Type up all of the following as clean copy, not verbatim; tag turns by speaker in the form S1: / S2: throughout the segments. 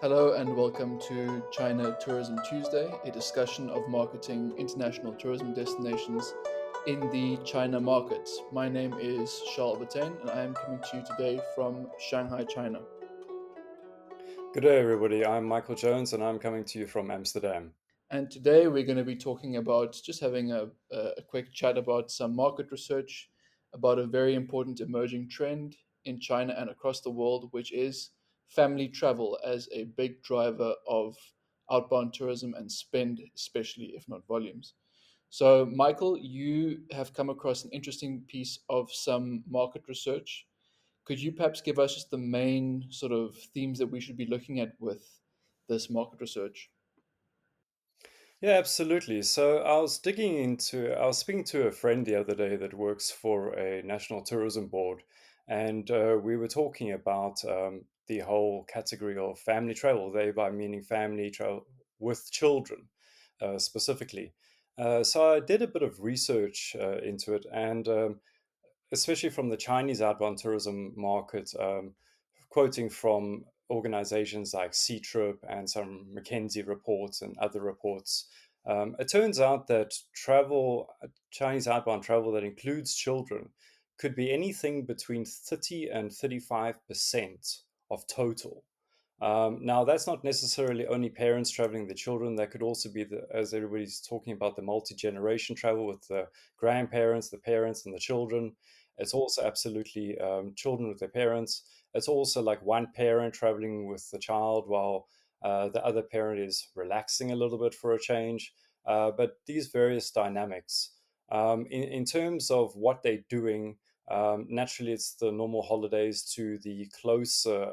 S1: Hello and welcome to China Tourism Tuesday, a discussion of marketing international tourism destinations in the China market. My name is Charl and I am coming to you today from Shanghai, China.
S2: Good day, everybody. I'm Michael Jones, and I'm coming to you from Amsterdam.
S1: And today we're going to be talking about just having a quick chat about some market research about a very important emerging trend in China and across the world, which is family travel as a big driver of outbound tourism and spend, especially if not volumes. So, Michael, you have come across an interesting piece of some market research. Could you perhaps give us just the main sort of themes that we should be looking at with this market research?
S2: Yeah, absolutely. So I was speaking to a friend the other day that works for a national tourism board, and we were talking about the whole category of family travel, thereby meaning family travel with children specifically. So I did a bit of research into it, and especially from the Chinese outbound tourism market, quoting from organizations like C-Trip and some McKinsey reports and other reports. It turns out that Chinese outbound travel that includes children, could be anything between 30 and 35% of total. Now, that's not necessarily only parents traveling the children. That could also be, as everybody's talking about, the multi generation travel with the grandparents, the parents, and the children. It's also absolutely children with their parents. It's also like one parent traveling with the child while the other parent is relaxing a little bit for a change. But these various dynamics, in terms of what they're doing, naturally it's the normal holidays to the closer.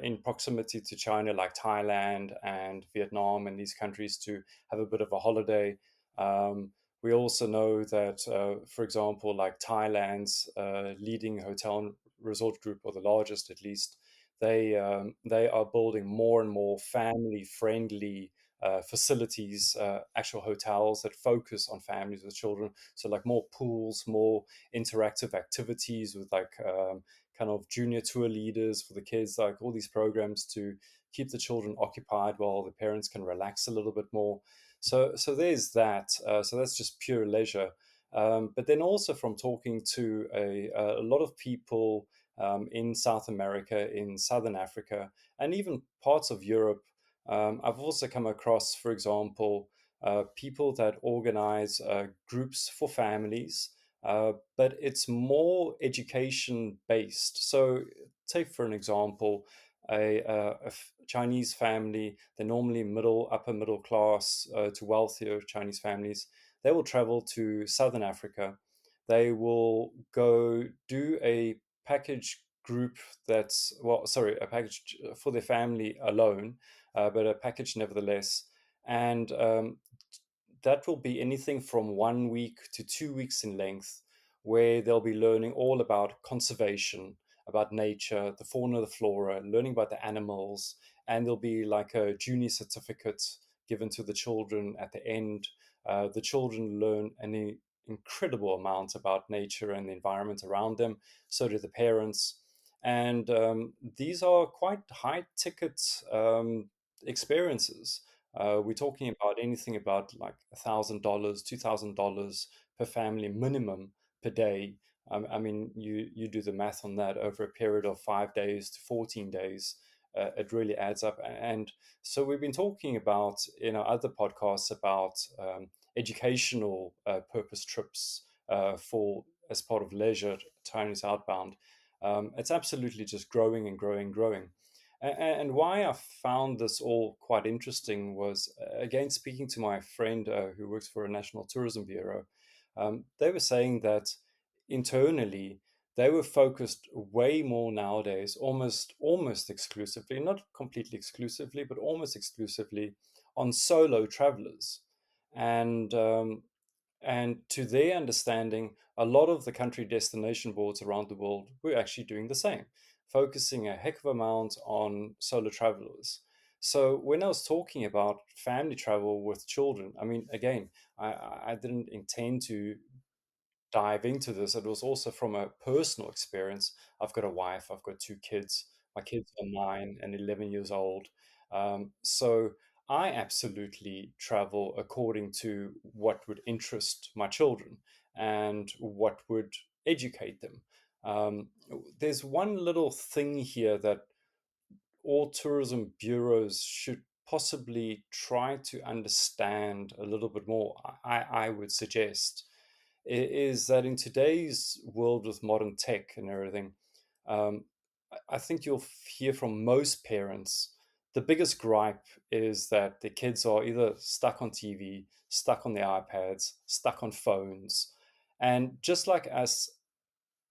S2: In proximity to China, like Thailand and Vietnam, and these countries to have a bit of a holiday. We also know that, for example, like Thailand's leading hotel and resort group, or the largest at least, they are building more and more family friendly facilities, actual hotels that focus on families with children. So like more pools, more interactive activities with like kind of junior tour leaders for the kids, like all these programs to keep the children occupied while the parents can relax a little bit more. So there's that. So that's just pure leisure. But then also from talking to a lot of people in South America, in Southern Africa, and even parts of Europe, I've also come across, for example, people that organize groups for families, but it's more education based. So, take for an example, Chinese family, they're normally upper middle class to wealthier Chinese families. They will travel to Southern Africa. They will go do a package group that's, well, sorry, a package for their family alone, but a package nevertheless. And that will be anything from 1 week to 2 weeks in length, where they'll be learning all about conservation, about nature, the fauna, the flora, learning about the animals, and there'll be like a junior certificate given to the children at the end. The children learn an incredible amount about nature and the environment around them. So do the parents. And these are quite high ticket experiences. We're talking about anything about like $1,000, $2,000 per family minimum per day. I mean, you do the math on that over a period of 5 days to 14 days. It really adds up. And so we've been talking about in our other podcasts about educational purpose trips for as part of leisure, Chinese outbound. It's absolutely just growing and growing, growing. And why I found this all quite interesting was, again, speaking to my friend who works for a national tourism bureau. They were saying that internally they were focused way more nowadays, almost exclusively, not completely exclusively, but almost exclusively on solo travelers. And and to their understanding, a lot of the country destination boards around the world were actually doing the same, focusing a heck of amount on solo travelers. So when I was talking about family travel with children, I mean, again, I didn't intend to dive into this. It was also from a personal experience. I've got a wife, I've got two kids. My kids are 9 and 11 years old. So I absolutely travel according to what would interest my children and what would educate them. Um, there's one little thing here that all tourism bureaus should possibly try to understand a little bit more, I would suggest, is that in today's world with modern tech and everything, um, I think you'll hear from most parents the biggest gripe is that the kids are either stuck on TV, stuck on their iPads, stuck on phones. And just like us,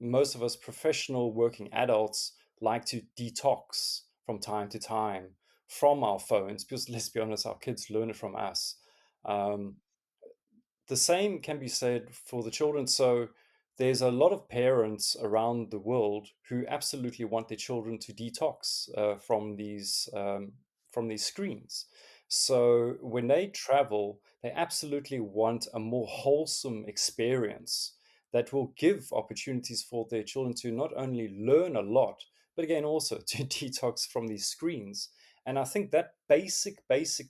S2: most of us professional working adults like to detox from time to time from our phones because let's be honest, our kids learn it from us. Um, the same can be said for the children. So there's a lot of parents around the world who absolutely want their children to detox from these screens. So when they travel, they absolutely want a more wholesome experience that will give opportunities for their children to not only learn a lot, but again also to detox from these screens. And I think that basic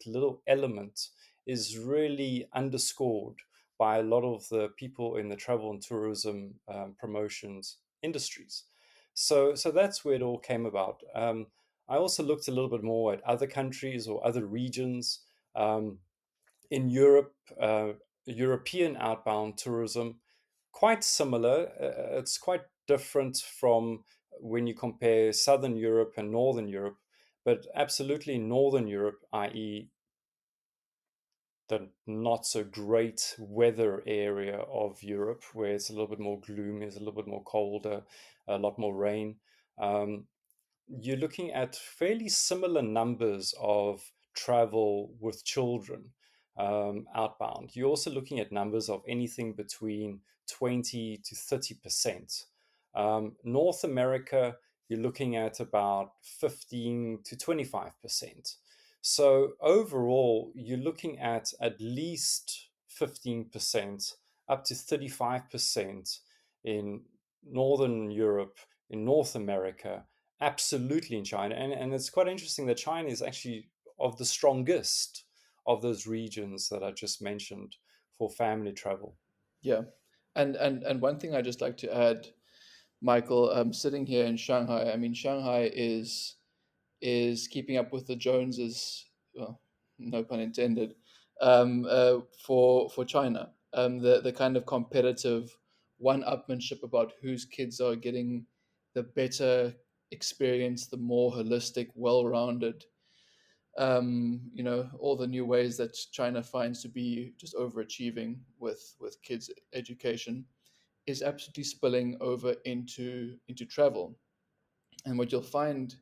S2: little element is really underscored by a lot of the people in the travel and tourism promotions industries. So that's where it all came about. I also looked a little bit more at other countries or other regions. In Europe, European outbound tourism, quite similar. It's quite different from when you compare Southern Europe and Northern Europe, but absolutely Northern Europe, i.e., the not so great weather area of Europe, where it's a little bit more gloomy, it's a little bit more colder, a lot more rain. Um, you're looking at fairly similar numbers of travel with children outbound. You're also looking at numbers of anything between 20 to 30%. North America, you're looking at about 15 to 25%. So overall, you're looking at least 15% up to 35% in Northern Europe, in North America, absolutely in China. And it's quite interesting that China is actually of the strongest of those regions that I just mentioned for family travel.
S1: Yeah, and one thing I just like to add, Michael, sitting here in Shanghai. I mean, Shanghai is keeping up with the Joneses, well, no pun intended, for China. The kind of competitive one-upmanship about whose kids are getting the better experience, the more holistic, well-rounded. All the new ways that China finds to be just overachieving with kids' education is absolutely spilling over into travel. And what you'll find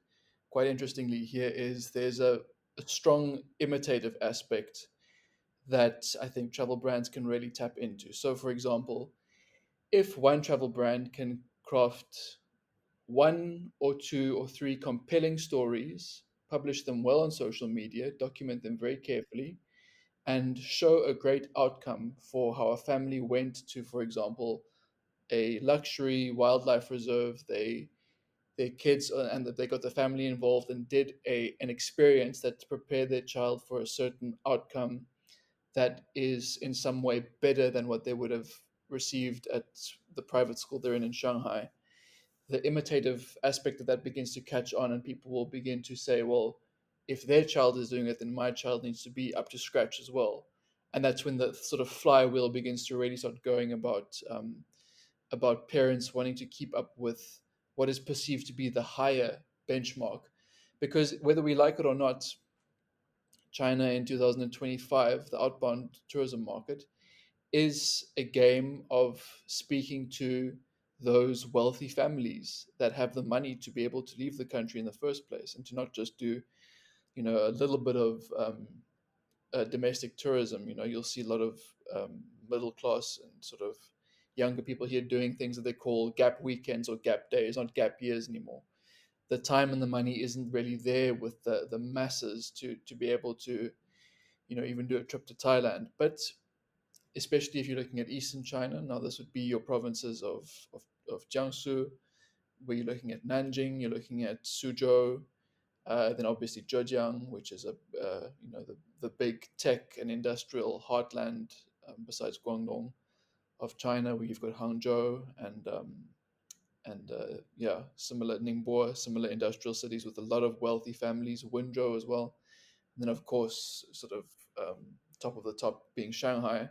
S1: quite interestingly here is there's a strong imitative aspect that I think travel brands can really tap into. So, for example, if one travel brand can craft one or two or three compelling stories, publish them well on social media, document them very carefully, and show a great outcome for how a family went to, for example, a luxury wildlife reserve. Their kids and that they got the family involved and did an experience that prepared their child for a certain outcome that is in some way better than what they would have received at the private school they're in Shanghai. The imitative aspect of that begins to catch on, and people will begin to say, well, if their child is doing it, then my child needs to be up to scratch as well. And that's when the sort of flywheel begins to really start going about parents wanting to keep up with what is perceived to be the higher benchmark. Because whether we like it or not, China in 2025, the outbound tourism market, is a game of speaking to those wealthy families that have the money to be able to leave the country in the first place and to not just do, a little bit of domestic tourism. You'll see a lot of middle class and sort of younger people here doing things that they call gap weekends or gap days, not gap years anymore. The time and the money isn't really there with the masses to be able to, even do a trip to Thailand. But especially if you're looking at Eastern China, now this would be your provinces of Jiangsu, where you're looking at Nanjing, you're looking at Suzhou, then obviously Zhejiang, which is the big tech and industrial heartland besides Guangdong of China, where you've got Hangzhou and yeah, similar Ningbo, similar industrial cities with a lot of wealthy families, Wenzhou as well. And then of course, sort of top of the top being Shanghai.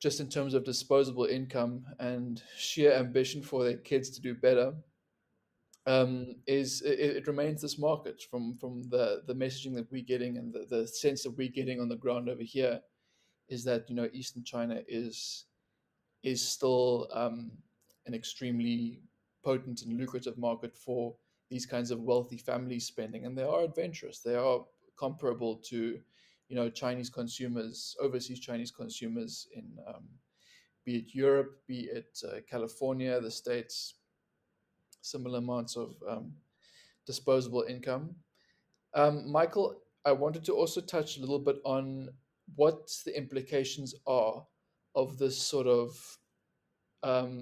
S1: Just in terms of disposable income and sheer ambition for their kids to do better, it remains this market from the messaging that we're getting and the sense that we're getting on the ground over here is that Eastern China is still an extremely potent and lucrative market for these kinds of wealthy families spending, and they are adventurous. They are comparable to Chinese consumers, overseas Chinese consumers in be it Europe, be it California, the States, similar amounts of disposable income. Michael, I wanted to also touch a little bit on what the implications are of this sort of,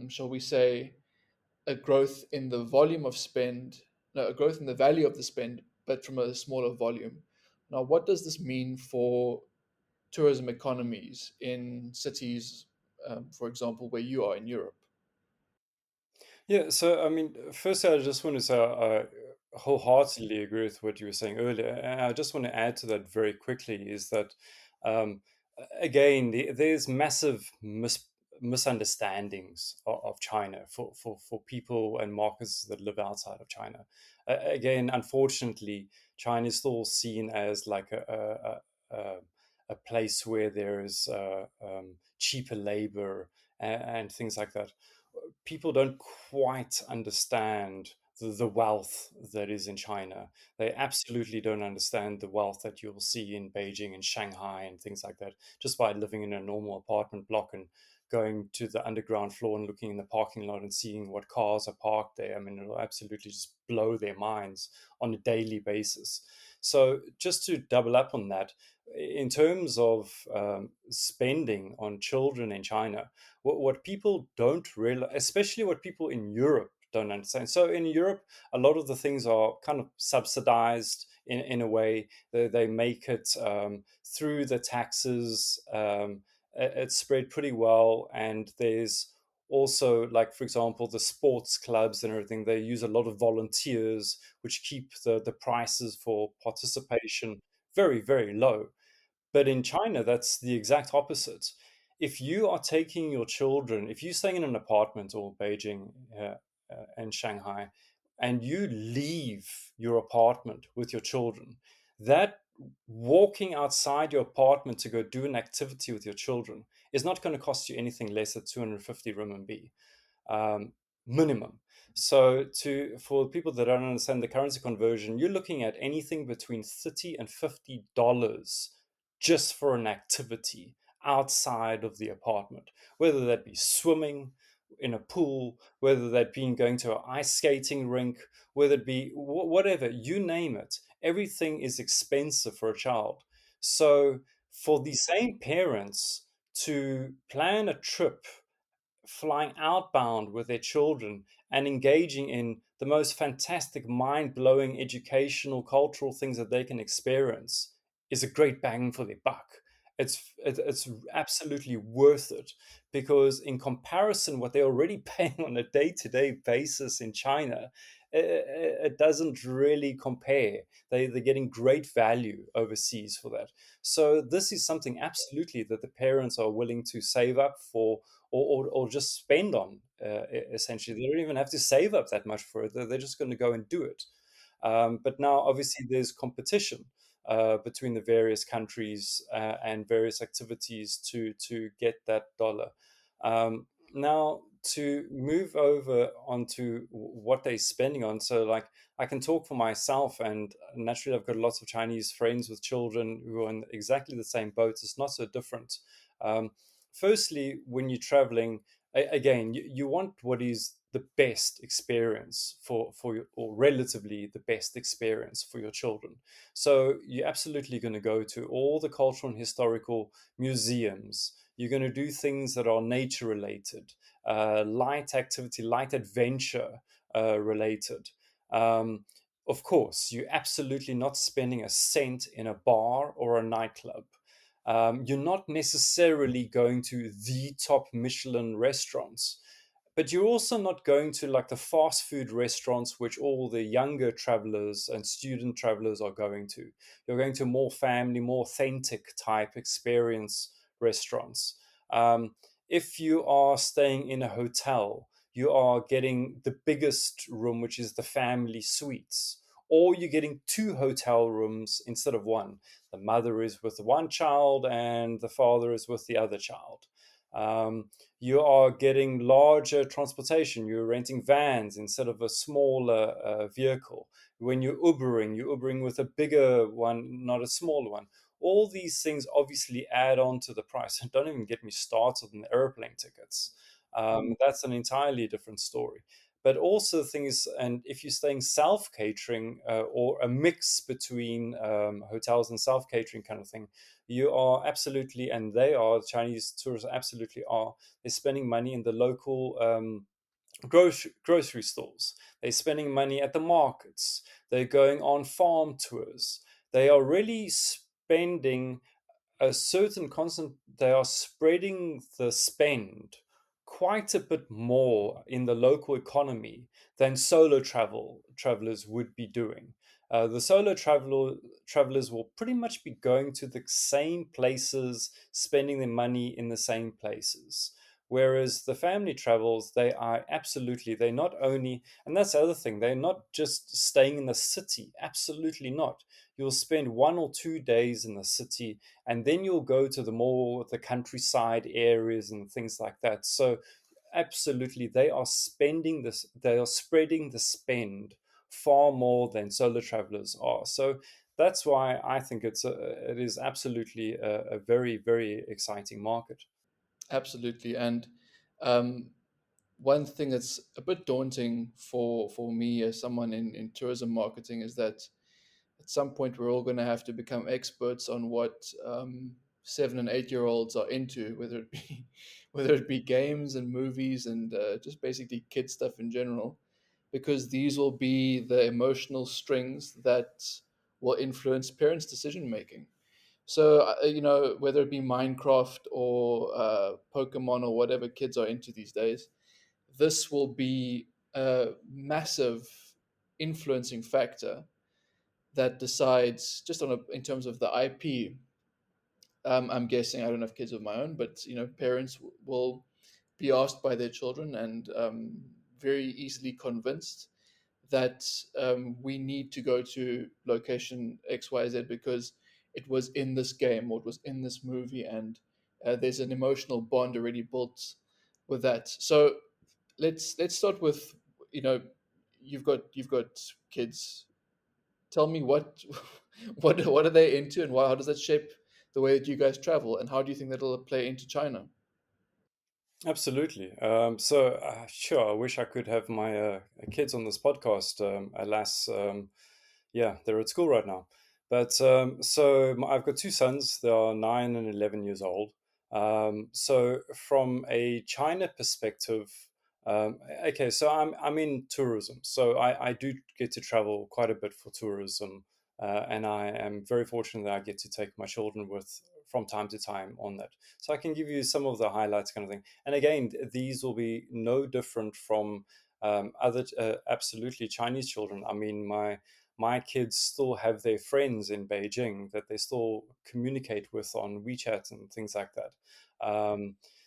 S1: shall we say, a growth in the volume of spend, no, a growth in the value of the spend, but from a smaller volume. Now, what does this mean for tourism economies in cities, for example, where you are in Europe?
S2: Yeah, so I mean, firstly, I just want to say I wholeheartedly agree with what you were saying earlier, and I just want to add to that very quickly is that um, again, there's massive misunderstandings of China for people and markets that live outside of China. Again, unfortunately, China is still seen as like a place where there is cheaper labor and things like that. People don't quite understand the wealth that is in China. They absolutely don't understand the wealth that you'll see in Beijing and Shanghai and things like that, just by living in a normal apartment block and going to the underground floor and looking in the parking lot and seeing what cars are parked there. I mean, it'll absolutely just blow their minds on a daily basis. So, just to double up on that, in terms of spending on children in China, what people don't realize, especially what people in Europe don't understand. So in Europe, a lot of the things are kind of subsidized in a way. They make it through the taxes. It's spread pretty well, and there's also, like, for example, the sports clubs and everything. They use a lot of volunteers, which keep the prices for participation very, very low. But in China, that's the exact opposite. If you are taking your children, if you're staying in an apartment or Beijing and Shanghai, and you leave your apartment with your children, that walking outside your apartment to go do an activity with your children is not going to cost you anything less than 250 RMB um, minimum. So, to for people that don't understand the currency conversion, you're looking at anything between $30 and $50 just for an activity outside of the apartment, whether that be swimming in a pool, whether that be going to an ice skating rink, whether it be whatever, you name it. Everything is expensive for a child. So, for the same parents to plan a trip flying outbound with their children and engaging in the most fantastic, mind blowing educational, cultural things that they can experience is a great bang for their buck. It's absolutely worth it because, in comparison, what they're already paying on a day to day basis in China, it doesn't really compare. They're getting great value overseas for that. So, this is something absolutely that the parents are willing to save up for or just spend on. Essentially, they don't even have to save up that much for it. They're just going to go and do it. But now, obviously, there's competition between the various countries and various activities to get that dollar. Now, to move over onto what they're spending on, so like I can talk for myself, and naturally, I've got lots of Chinese friends with children who are in exactly the same boat. It's not so different. Um, Firstly, when you're traveling, again, you want what is the best experience for your, or relatively the best experience for your children. So you're absolutely going to go to all the cultural and historical museums. You're going to do things that are nature related, light activity, light adventure. related. Um, of course, you're absolutely not spending a cent in a bar or a nightclub. You're not necessarily going to the top Michelin restaurants, but you're also not going to like the fast food restaurants, which all the younger travelers and student travelers are going to. You're going to more family, more authentic type experience restaurants. Um, if you are staying in a hotel, you are getting the biggest room, which is the family suites, or you're getting two hotel rooms instead of one. The mother is with one child and the father is with the other child. Um, you are getting larger transportation. You're renting vans instead of a smaller vehicle. When you're Ubering with a bigger one, not a smaller one. All these things obviously add on to the price. And don't even get me started on the airplane tickets. That's an entirely different story. But also the thing is, and if you're staying self catering or a mix between hotels and self catering kind of thing, you are absolutely, and they are, Chinese tourists absolutely are, they're spending money in the local grocery stores. They're spending money at the markets. They're going on farm tours. They are really spending a certain constant, they are spreading the spend quite a bit more in the local economy than travelers would be doing. The travelers will pretty much be going to the same places, spending their money in the same places. Whereas the family travels, they are absolutely, they're not only, and that's the other thing, they're not just staying in the city. Absolutely not. You'll spend 1 or 2 days in the city, and then you'll go to the countryside areas and things like that. So absolutely, they are spreading the spend far more than solo travelers are. So that's why I think it is absolutely a very, very exciting market.
S1: Absolutely. And um, one thing that's a bit daunting for me as someone in tourism marketing is that at some point we're all going to have to become experts on what 7 and 8 year olds are into, whether it be whether it be games and movies and just basically kid stuff in general, because these will be the emotional strings that will influence parents' decision making. So, whether it be Minecraft or Pokemon or whatever kids are into these days, this will be a massive influencing factor that decides just in terms of the IP. I'm guessing I don't have kids of my own, but parents will be asked by their children and very easily convinced that we need to go to location XYZ because it was in this game or it was in this movie, and there's an emotional bond already built with that. So let's start with you know you've got kids. Tell me what what are they into, and how does that shape the way that you guys travel, and how do you think that'll play into China?
S2: Absolutely. Sure, I wish I could have my kids on this podcast. Alas, yeah, they're at school right now. But I've got two sons. They are 9 and 11 years old. So from a China perspective, okay, so I'm in tourism, so I do get to travel quite a bit for tourism, and I am very fortunate that I get to take my children with from time to time on that. So I can give you some of the highlights, kind of thing. And again, these will be no different from other absolutely Chinese children. I mean, my kids still have their friends in Beijing that they still communicate with on WeChat and things like that.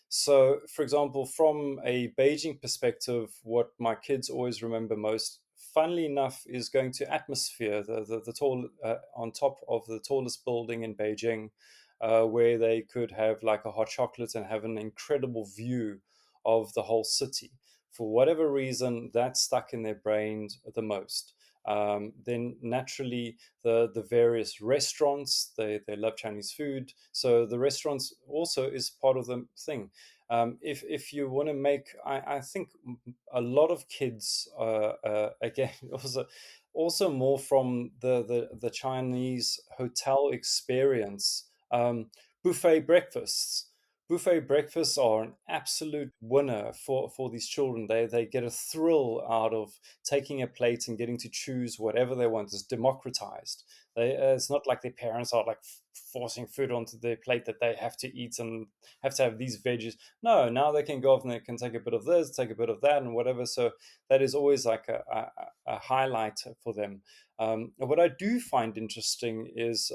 S2: So, for example, from a Beijing perspective, what my kids always remember most, funnily enough, is going to Atmosphere, the tall on top of the tallest building in Beijing, where they could have like a hot chocolate and have an incredible view of the whole city. For whatever reason, that stuck in their brains the most. Then naturally, the various restaurants, they love Chinese food, so the restaurants also is part of the thing. If you want to make, I think a lot of kids again also more from the Chinese hotel experience, buffet breakfasts. buffet breakfasts are an absolute winner for these children. They get a thrill out of taking a plate and getting to choose whatever they want. It's democratized. It's not like their parents are like forcing food onto their plate that they have to eat and have to have these veggies. No, now they can go off and they can take a bit of this, take a bit of that, and whatever. So that is always like a highlight for them. What I do find interesting is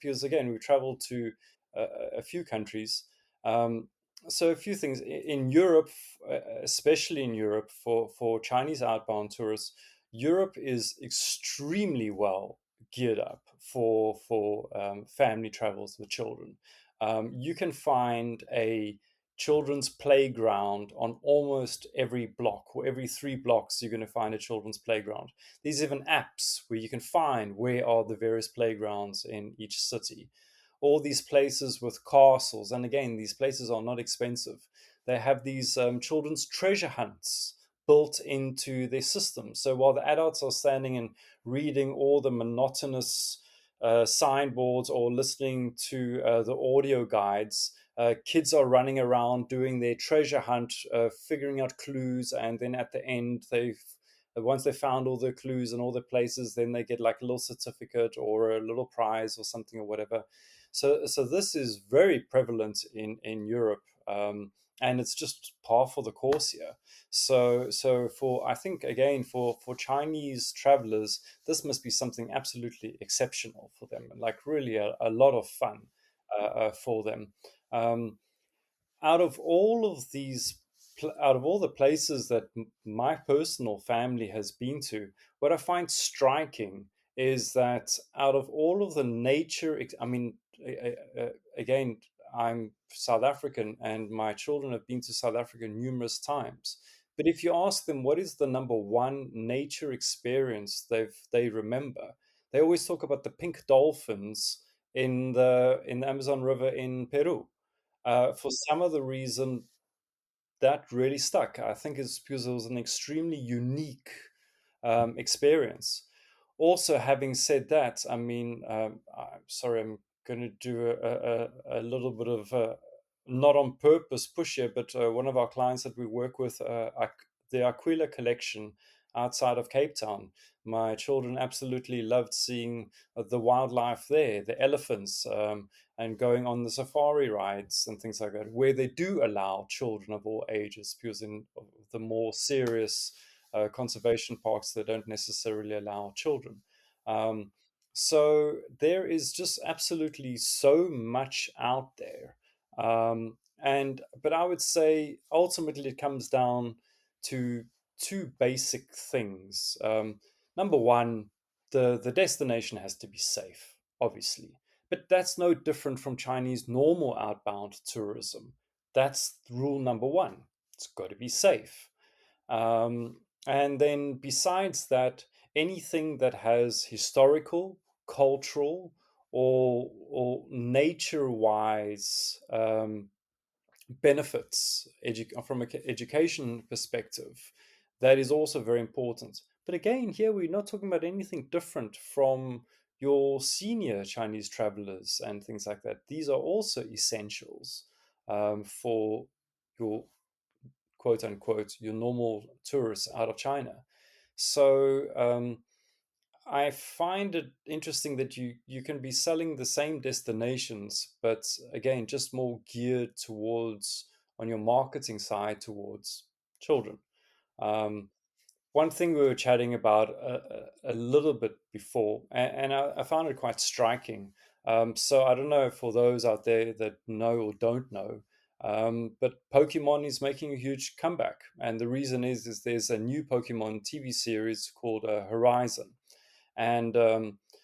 S2: because again we travel to a few countries. Um, so a few things in Europe, especially in Europe, for Chinese outbound tourists, Europe is extremely well geared up for family travels with children. You can find a children's playground on almost every block, or every 3 blocks you're going to find a children's playground. There's even apps where you can find where are the various playgrounds in each city. All these places with castles, and again, these places are not expensive. They have these children's treasure hunts built into their system. So while the adults are standing and reading all the monotonous signboards or listening to the audio guides, kids are running around doing their treasure hunt, figuring out clues, and then at the end, once they found all the clues and all the places, then they get like a little certificate or a little prize or something or whatever. So this is very prevalent in Europe, and it's just par for the course here. So for I think again for Chinese travelers, this must be something absolutely exceptional for them, and like really a lot of fun for them. Um, out of all of these out of all the places that my personal family has been to, what I find striking is that out of all of the nature, I mean, again, I'm South African and my children have been to South Africa numerous times. But if you ask them what is the number one nature experience they remember, they always talk about the pink dolphins in the Amazon River in Peru. For some of the reason that really stuck. I think it's because it was an extremely unique experience. Also, having said that, I mean, I'm sorry, I'm going to do a little bit of not on purpose push here, but one of our clients that we work with, the Aquila collection outside of Cape Town. My children absolutely loved seeing the wildlife there, the elephants, and going on the safari rides and things like that, where they do allow children of all ages, because in the more serious conservation parks, they don't necessarily allow children. Um, so there is just absolutely so much out there. And but I would say ultimately it comes down to two basic things. Number one, the destination has to be safe, obviously, but that's no different from Chinese normal outbound tourism. That's rule number one. It's got to be safe. And then, besides that, anything that has historical, cultural, or nature wise benefits from an education perspective, that is also very important. But again, here we're not talking about anything different from your senior Chinese travelers and things like that. These are also essentials for your quote unquote your normal tourists out of China. So I find it interesting that you can be selling the same destinations, but again, just more geared towards on your marketing side towards children. Um, One thing we were chatting about a little bit before, and I found it quite striking. So I don't know for those out there that know or don't know, but Pokemon is making a huge comeback, and the reason is there's a new Pokemon TV series called Horizon, and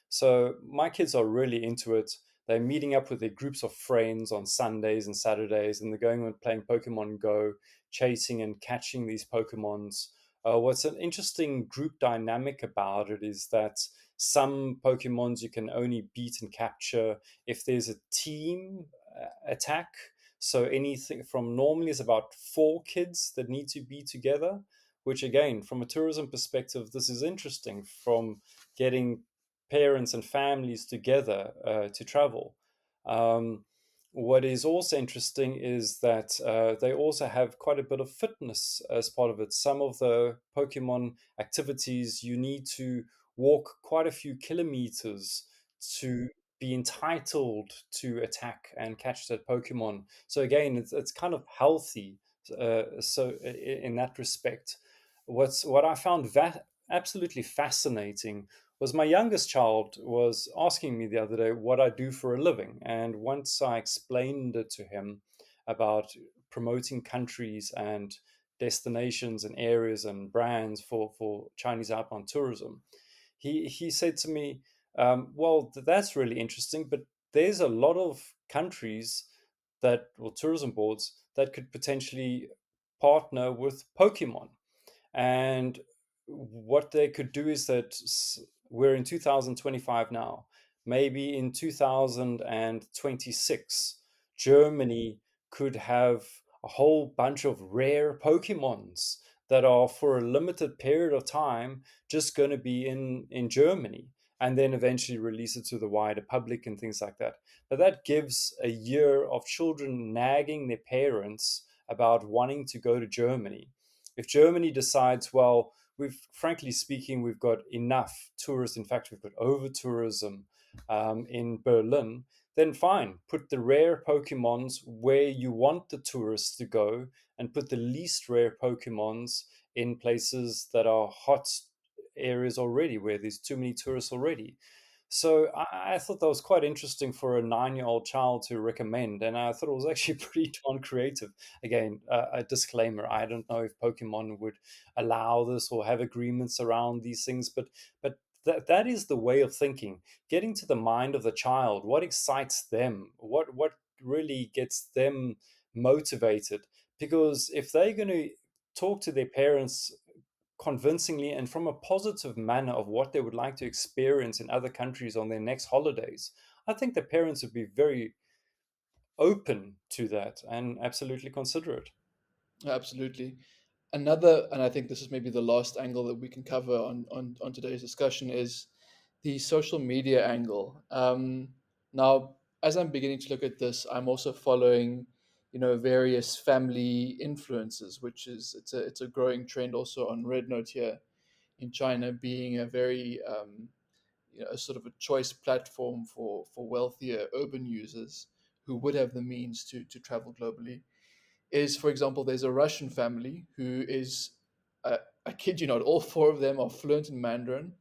S2: so my kids are really into it. They're meeting up with their groups of friends on Sundays and Saturdays, and they're going and playing Pokemon Go, chasing and catching these Pokemons. What's an interesting group dynamic about it is that some Pokemons you can only beat and capture if there's a team attack. So anything from normally is about 4 kids that need to be together, which again, from a tourism perspective, this is interesting from getting parents and families together to travel. Um, what is also interesting is that they also have quite a bit of fitness as part of it. Some of the Pokemon activities, you need to walk quite a few kilometers to be entitled to attack and catch that Pokemon. So again, it's kind of healthy. In that respect, what I found absolutely fascinating was my youngest child was asking me the other day what I do for a living. And once I explained it to him about promoting countries and destinations and areas and brands for Chinese outbound tourism, he said to me, well, that's really interesting, but there's a lot of countries that, or tourism boards that could potentially partner with Pokemon. And what they could do is that we're in 2025 now. Maybe in 2026, Germany could have a whole bunch of rare Pokemons that are for a limited period of time just going to be in Germany, and then eventually release it to the wider public and things like that. But that gives a year of children nagging their parents about wanting to go to Germany. If Germany decides, well, we've frankly speaking, we've got enough tourists. In fact, we've got over tourism in Berlin. Then fine, put the rare Pokemons where you want the tourists to go, and put the least rare Pokemons in places that are hot areas already, where there's too many tourists already. So I thought that was quite interesting for a 9-year-old child to recommend, and I thought it was actually pretty darn creative. Again, a disclaimer: I don't know if Pokemon would allow this or have agreements around these things, but that is the way of thinking. Getting to the mind of the child, what excites them, what really gets them motivated. Because if they're going to talk to their parents convincingly and from a positive manner of what they would like to experience in other countries on their next holidays, I think the parents would be very open to that and absolutely consider it.
S1: Absolutely. Another, and I think this is maybe the last angle that we can cover on today's discussion, is the social media angle. Now, as I'm beginning to look at this, I'm also following, various family influences, which is it's a growing trend also on Red Note here in China, being a very a sort of a choice platform for wealthier urban users who would have the means to travel globally. Is, for example, there's a Russian family who is, I kid you not, all four of them are fluent in Mandarin,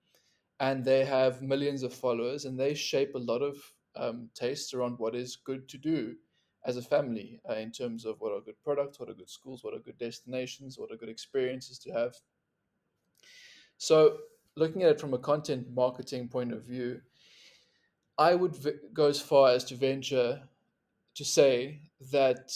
S1: and they have millions of followers, and they shape a lot of tastes around what is good to do as a family, in terms of what are good products, what are good schools, what are good destinations, what are good experiences to have. So, looking at it from a content marketing point of view, I would go as far as to venture to say that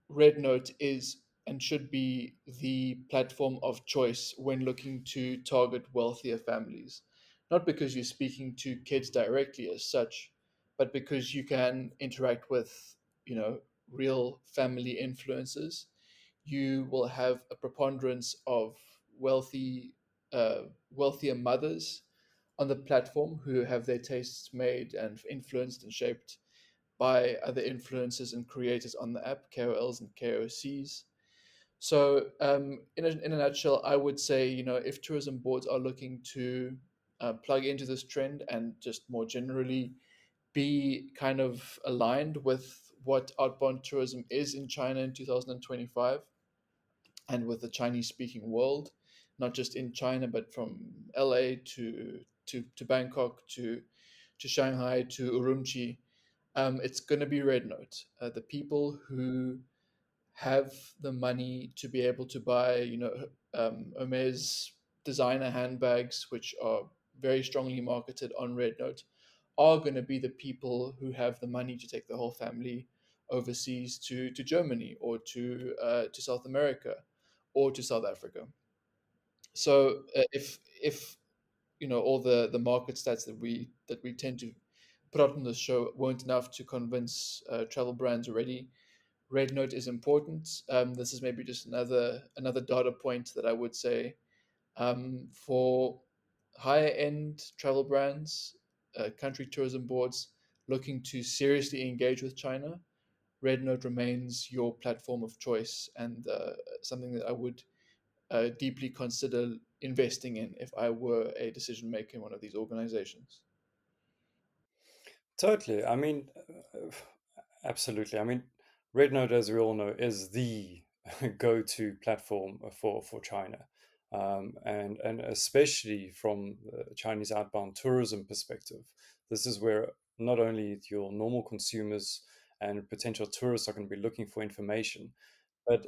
S1: Red Note is and should be the platform of choice when looking to target wealthier families. Not because you're speaking to kids directly as such, but because you can interact with, real family influences. You will have a preponderance of wealthier mothers on the platform who have their tastes made and influenced and shaped by other influencers and creators on the app, KOLs and KOCs. So, in a nutshell, I would say, if tourism boards are looking to plug into this trend and just more generally be kind of aligned with what outbound tourism is in China in 2025 and with the Chinese speaking world, not just in China, but from LA to Bangkok to Shanghai to Urumqi, it's going to be Red Note. The people who have the money to be able to buy, Hermes designer handbags, which are very strongly marketed on Red Note, are going to be the people who have the money to take the whole family overseas to Germany or to South America or to South Africa. So if all the market stats that we tend to put out on the show weren't enough to convince travel brands already, Red Note is important. This is maybe just another data point that I would say, for higher end travel brands, country tourism boards. looking to seriously engage with China, Rednote remains your platform of choice and something that I would deeply consider investing in if I were a decision maker in one of these organizations.
S2: Totally. I mean, absolutely. I mean, Rednote, as we all know, is the go-to platform for China, and especially from the Chinese outbound tourism perspective. This is where not only your normal consumers and potential tourists are going to be looking for information, but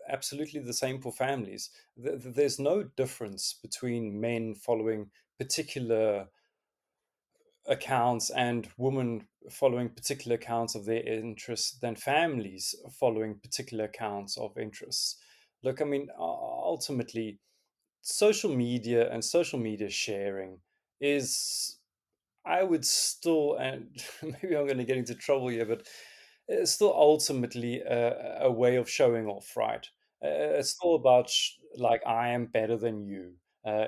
S2: absolutely the same for families. There's no difference between men following particular accounts and women following particular accounts of their interests than families following particular accounts of interests. Look, I mean, ultimately, social media and social media sharing is, I would still, and maybe I'm going to get into trouble here, but it's still ultimately a way of showing off, right? It's still about like I am better than you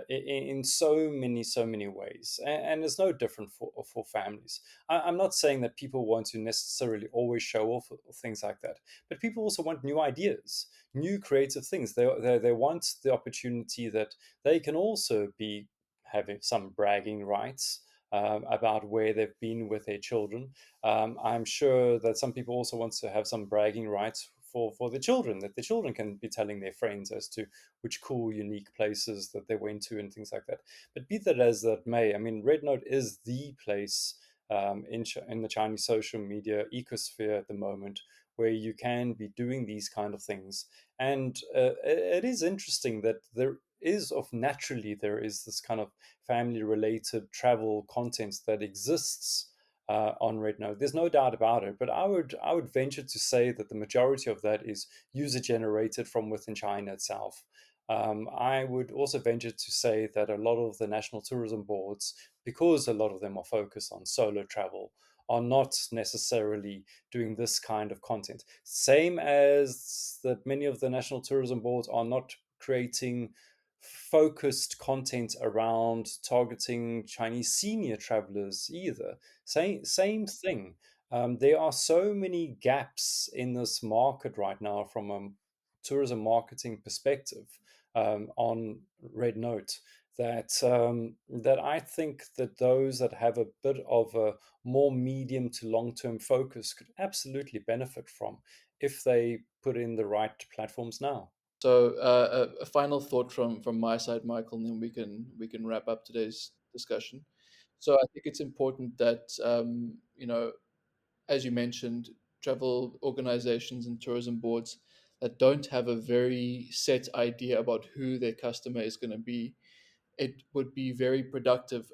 S2: in so many ways, and it's no different for families. I'm not saying that people want to necessarily always show off or things like that, but people also want new ideas, new creative things. They want the opportunity that they can also be having some bragging rights about where they've been with their children. I'm sure that some people also want to have some bragging rights for the children, that the children can be telling their friends as to which cool, unique places that they went to and things like that. But be that as that may, I mean, Rednote is the place in the Chinese social media ecosphere at the moment where you can be doing these kind of things. And it is interesting that there is this kind of family related travel content that exists on Rednote. There's no doubt about it, but I would venture to say that the majority of that is user generated from within China itself. I would also venture to say that a lot of the national tourism boards, because a lot of them are focused on solo travel, are not necessarily doing this kind of content. Same as that many of the national tourism boards are not creating focused content around targeting Chinese senior travelers either. Same thing. There are so many gaps in this market right now from a tourism marketing perspective on Red Note that I think that those that have a bit of a more medium to long term focus could absolutely benefit from if they put in the right platforms now.
S1: So, a final thought from my side, Michael, and then we can wrap up today's discussion. So, I think it's important that as you mentioned, travel organizations and tourism boards that don't have a very set idea about who their customer is going to be, it would be a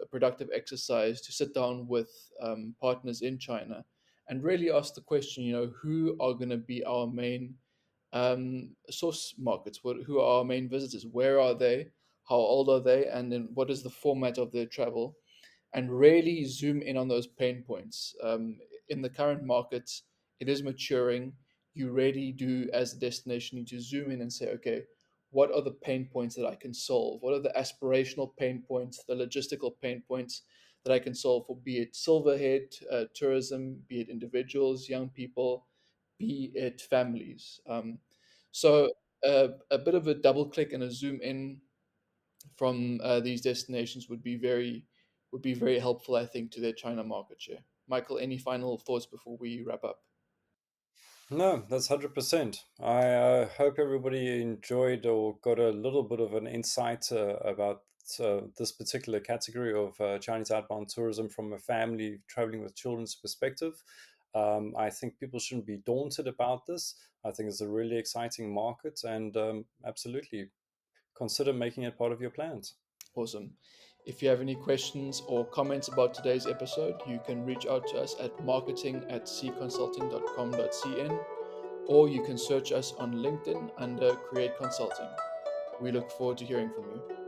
S1: productive exercise to sit down with partners in China and really ask the question, who are going to be our main source markets? Who are our main visitors? Where are they? How old are they? And then what is the format of their travel? And really zoom in on those pain points. In the current market, it is maturing. You really do, as a destination, need to zoom in and say, okay, what are the pain points that I can solve? What are the aspirational pain points, the logistical pain points that I can solve for, be it silverhead tourism, be it individuals, young people, be it families. So a bit of a double click and a zoom in from these destinations would be very helpful, I think, to their China market share. Michael, any final thoughts before we wrap up?
S2: No, that's 100%. I hope everybody enjoyed or got a little bit of an insight about this particular category of Chinese outbound tourism from a family traveling with children's perspective. I think people shouldn't be daunted about this. I think it's a really exciting market, and absolutely consider making it part of your plans.
S1: Awesome. If you have any questions or comments about today's episode, you can reach out to us at marketing@cconsulting.com.cn, or you can search us on LinkedIn under Create Consulting. We look forward to hearing from you.